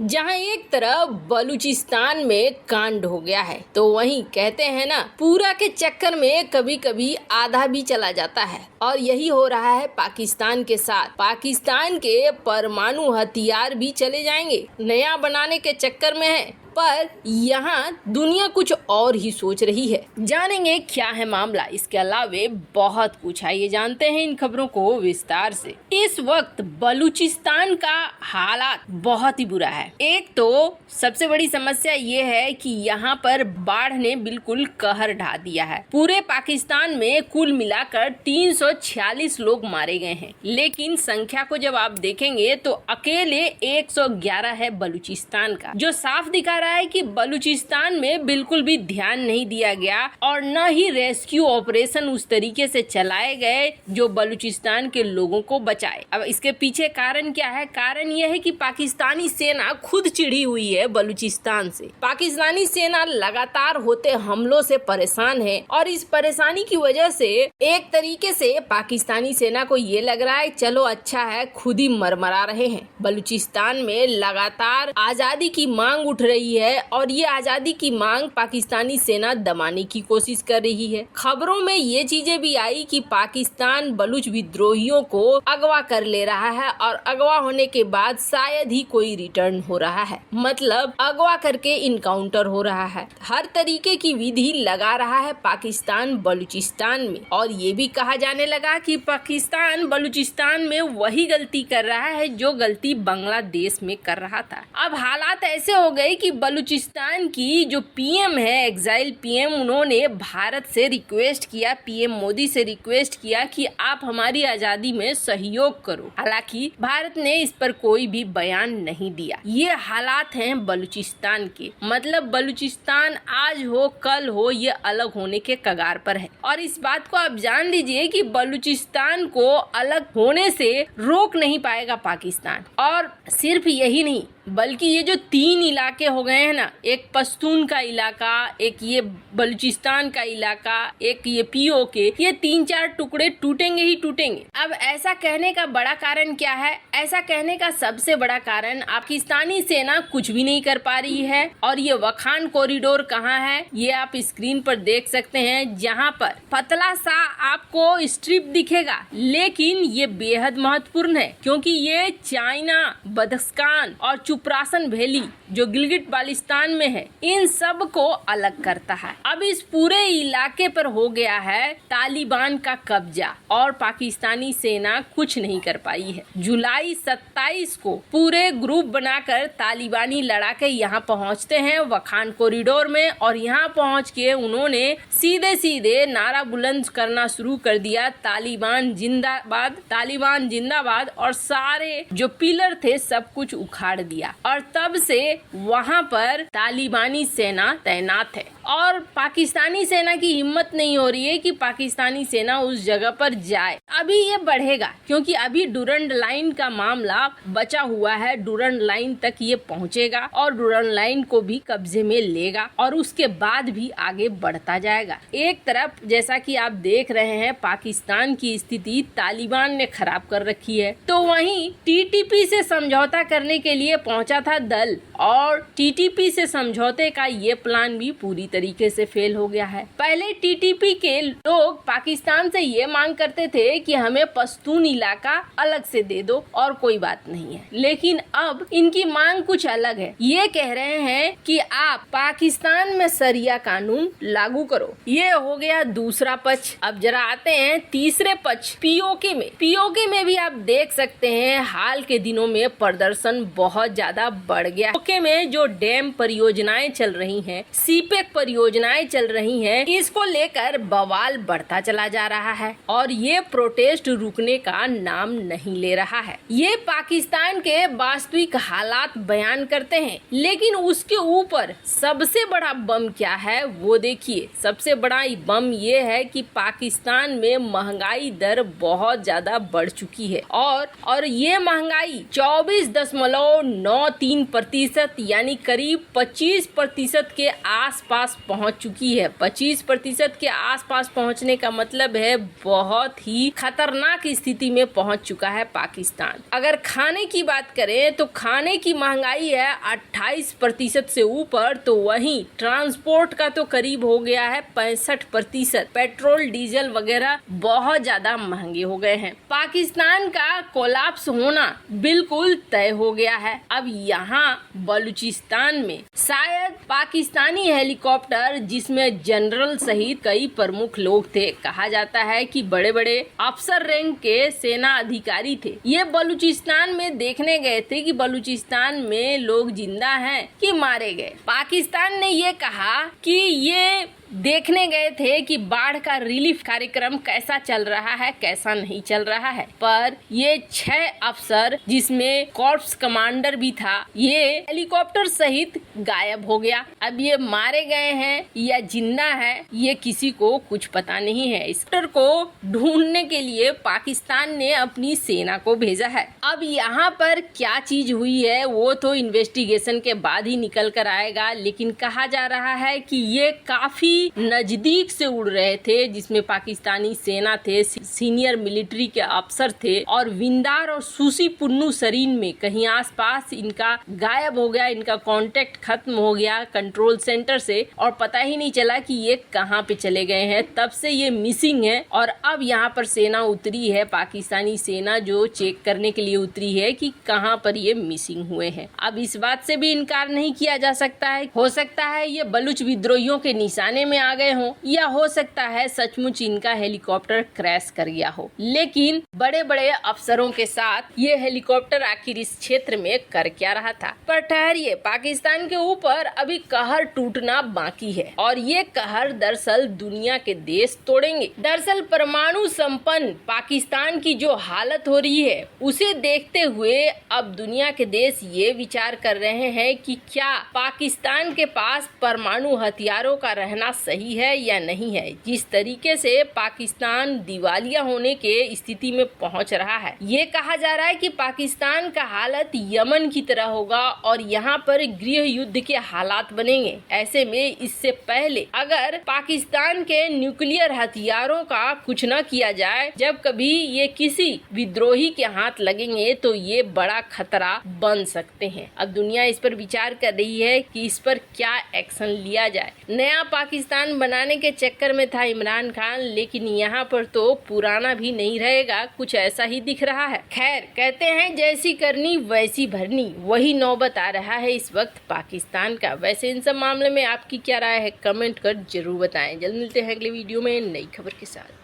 जहां एक तरफ बलूचिस्तान में कांड हो गया है तो वहीं कहते हैं ना, पूरा के चक्कर में कभी कभी आधा भी चला जाता है। और यही हो रहा है पाकिस्तान के साथ। पाकिस्तान के परमाणु हथियार भी चले जाएंगे, नया बनाने के चक्कर में है। पर यहाँ दुनिया कुछ और ही सोच रही है। जानेंगे क्या है मामला, इसके अलावे बहुत कुछ। आइए जानते हैं इन खबरों को विस्तार से। इस वक्त बलूचिस्तान का हालात बहुत ही बुरा है। एक तो सबसे बड़ी समस्या ये है कि यहाँ पर बाढ़ ने बिल्कुल कहर ढा दिया है। पूरे पाकिस्तान में कुल मिलाकर 346 लोग मारे गए हैं, लेकिन संख्या को जब आप देखेंगे तो अकेले 111 है बलूचिस्तान का, जो साफ दिखा रहा है कि बलूचिस्तान में बिल्कुल भी ध्यान नहीं दिया गया और न ही रेस्क्यू ऑपरेशन उस तरीके से चलाए गए जो बलूचिस्तान के लोगों को बचाए। अब इसके पीछे कारण क्या है? कारण यह है कि पाकिस्तानी सेना खुद चिढ़ी हुई है बलूचिस्तान से। पाकिस्तानी सेना लगातार होते हमलों से परेशान है और इस परेशानी की वजह से एक तरीके से पाकिस्तानी सेना को ये लग रहा है चलो अच्छा है, खुद ही मरमरा रहे हैं। बलूचिस्तान में लगातार आजादी की मांग उठ रही है और ये आजादी की मांग पाकिस्तानी सेना दबाने की कोशिश कर रही है। खबरों में ये चीजें भी आई कि पाकिस्तान बलूच विद्रोहियों को अगवा कर ले रहा है और अगवा होने के बाद शायद ही कोई रिटर्न हो रहा है, मतलब अगवा करके इनकाउंटर हो रहा है। हर तरीके की विधि लगा रहा है पाकिस्तान बलूचिस्तान में। और ये भी कहा जाने लगा कि पाकिस्तान बलूचिस्तान में वही गलती कर रहा है जो गलती बांग्लादेश में कर रहा था। अब हालात ऐसे हो गए कि बलूचिस्तान की जो पीएम है, एग्जाइल पीएम, उन्होंने भारत से रिक्वेस्ट किया, पीएम मोदी से रिक्वेस्ट किया कि आप हमारी आजादी में सहयोग करो। हालांकि भारत ने इस पर कोई भी बयान नहीं दिया। ये हालात हैं बलूचिस्तान के, मतलब बलूचिस्तान आज हो कल हो ये अलग होने के कगार पर है। और इस बात को आप जान लीजिए कि बलूचिस्तान को अलग होने से रोक नहीं पाएगा पाकिस्तान। और सिर्फ यही नहीं, बल्कि ये जो 3 इलाके हो गए हैं ना, एक पश्तून का इलाका, एक ये बलूचिस्तान का इलाका, एक ये पीओके, ये 3-4 टुकड़े टूटेंगे ही टूटेंगे। अब ऐसा कहने का बड़ा कारण क्या है? ऐसा कहने का सबसे बड़ा कारण पाकिस्तानी सेना कुछ भी नहीं कर पा रही है। और ये वखान कॉरिडोर कहाँ है ये आप स्क्रीन पर देख सकते हैं, जहाँ पर पतला सा आपको स्ट्रिप दिखेगा, लेकिन ये बेहद महत्वपूर्ण है क्योंकि ये चाइना, बदख्शान और चुपरासन वैली जो गिलगिट बाल्टिस्तान में है, इन सब को अलग करता है। अब इस पूरे इलाके पर हो गया है तालिबान का कब्जा और पाकिस्तानी सेना कुछ नहीं कर पाई है। जुलाई 27 को पूरे ग्रुप बनाकर तालिबानी लड़ाके यहाँ पहुँचते हैं वखान कॉरिडोर में और यहाँ पहुँच के उन्होंने सीधे सीधे नारा बुलंद करना शुरू कर दिया, तालिबान जिंदाबाद, तालिबान जिंदाबाद, और सारे जो पिलर थे सब कुछ उखाड़ दिया। और तब से वहां पर तालिबानी सेना तैनात है और पाकिस्तानी सेना की हिम्मत नहीं हो रही है कि पाकिस्तानी सेना उस जगह पर जाए। अभी ये बढ़ेगा क्योंकि अभी डुरंड लाइन का मामला बचा हुआ है। डुरंड लाइन तक ये पहुंचेगा और डुरंड लाइन को भी कब्जे में लेगा और उसके बाद भी आगे बढ़ता जाएगा। एक तरफ जैसा कि आप देख रहे हैं पाकिस्तान की स्थिति तालिबान ने खराब कर रखी है, तो वहीं टीटीपी से समझौता करने के लिए पहुंचा था दल और टीटीपी से समझौते का ये प्लान भी पूरी तरीके से फेल हो गया है। पहले टीटीपी के लोग पाकिस्तान से ये मांग करते थे कि हमें पश्तून इलाका अलग से दे दो और कोई बात नहीं है, लेकिन अब इनकी मांग कुछ अलग है। ये कह रहे हैं कि आप पाकिस्तान में शरिया कानून लागू करो। ये हो गया दूसरा पक्ष। अब जरा आते हैं तीसरे पक्ष पीओके में। पीओके में भी आप देख सकते हैं हाल के दिनों में प्रदर्शन बहुत ज्यादा बढ़ गया। पीओके में जो डैम परियोजनाएं चल रही हैं, सीपेक परियोजनाएं चल रही हैं, इसको लेकर बवाल बढ़ता चला जा रहा है और ये प्रोटेस्ट रुकने का नाम नहीं ले रहा है। ये पाकिस्तान के वास्तविक हालात बयान करते हैं, लेकिन उसके ऊपर सबसे बड़ा बम क्या है वो देखिए। सबसे बड़ा बम ये है कि पाकिस्तान में महंगाई दर बहुत ज्यादा बढ़ चुकी है और ये महंगाई 24.93% यानी करीब 25% के आसपास आसपास पहुंच चुकी है। 25% के आसपास पहुंचने का मतलब है बहुत ही खतरनाक स्थिति में पहुंच चुका है पाकिस्तान। अगर खाने की बात करें तो खाने की महंगाई है 28% से ऊपर, तो वहीं ट्रांसपोर्ट का तो करीब हो गया है 65%। पेट्रोल डीजल वगैरह बहुत ज्यादा महंगे हो गए हैं। पाकिस्तान का कोलैप्स होना बिल्कुल तय हो गया है। अब यहाँ बलूचिस्तान में शायद पाकिस्तानी हेलीकॉप्टर, जिसमें जनरल सहित कई प्रमुख लोग थे, कहा जाता है कि बड़े बड़े अफसर रैंक के सेना अधिकारी थे, ये बलूचिस्तान में देखने गए थे कि बलूचिस्तान में लोग जिंदा हैं कि मारे गए। पाकिस्तान ने ये कहा कि ये देखने गए थे कि बाढ़ का रिलीफ कार्यक्रम कैसा चल रहा है, कैसा नहीं चल रहा है। पर ये 6 अफसर, जिसमें कॉर्प्स कमांडर भी था, ये हेलीकॉप्टर सहित गायब हो गया। अब ये मारे गए हैं या जिंदा है, ये किसी को कुछ पता नहीं है। इस हेलीकॉप्टर को ढूंढने के लिए पाकिस्तान ने अपनी सेना को भेजा है। अब यहाँ पर क्या चीज हुई है वो तो इन्वेस्टिगेशन के बाद ही निकल कर आएगा, लेकिन कहा जा रहा है कि ये काफी नजदीक से उड़ रहे थे, जिसमें पाकिस्तानी सेना थे, सीनियर मिलिट्री के अफसर थे, और विंदार और सुसी पुन्नू सरीन में कहीं आसपास इनका गायब हो गया, इनका कांटेक्ट खत्म हो गया कंट्रोल सेंटर से, और पता ही नहीं चला कि ये कहां पे चले गए हैं। तब से ये मिसिंग है और अब यहाँ पर सेना उतरी है, पाकिस्तानी सेना जो चेक करने के लिए उतरी है कि कहां पर ये मिसिंग हुए हैं। अब इस बात से भी इनकार नहीं किया जा सकता है, हो सकता है ये बलूच विद्रोहियों के निशाने में आ गए हों, या हो सकता है सचमुच इनका हेलीकॉप्टर क्रैश कर गया हो। लेकिन बड़े बड़े अफसरों के साथ ये हेलीकॉप्टर आखिर इस क्षेत्र में कर क्या रहा था। पर ठहरिए, पाकिस्तान के ऊपर अभी कहर टूटना बाकी है, और ये कहर दरअसल दुनिया के देश तोड़ेंगे। दरअसल परमाणु संपन्न पाकिस्तान की जो हालत हो रही है, उसे देखते हुए अब दुनिया के देश ये विचार कर रहे हैं कि क्या पाकिस्तान के पास परमाणु हथियारों का रहना सही है या नहीं है। जिस तरीके से पाकिस्तान दिवालिया होने के स्थिति में पहुंच रहा है, ये कहा जा रहा है कि पाकिस्तान का हालत यमन की तरह होगा और यहाँ पर गृह युद्ध के हालात बनेंगे। ऐसे में इससे पहले अगर पाकिस्तान के न्यूक्लियर हथियारों का कुछ न किया जाए, जब कभी ये किसी विद्रोही के हाथ लगेंगे तो ये बड़ा खतरा बन सकते हैं। अब दुनिया इस पर विचार कर रही है कि इस पर क्या एक्शन लिया जाए। नया पाकिस्तान बनाने के चक्कर में था इमरान खान, लेकिन यहाँ पर तो पुराना भी नहीं रहेगा, कुछ ऐसा ही दिख रहा है। खैर, कहते हैं जैसी करनी वैसी भरनी, वही नौबत आ रहा है इस वक्त पाकिस्तान का। वैसे इन सब मामले में आपकी क्या राय है, कमेंट कर जरूर बताएं। जल्द मिलते हैं अगले वीडियो में नई खबर के साथ।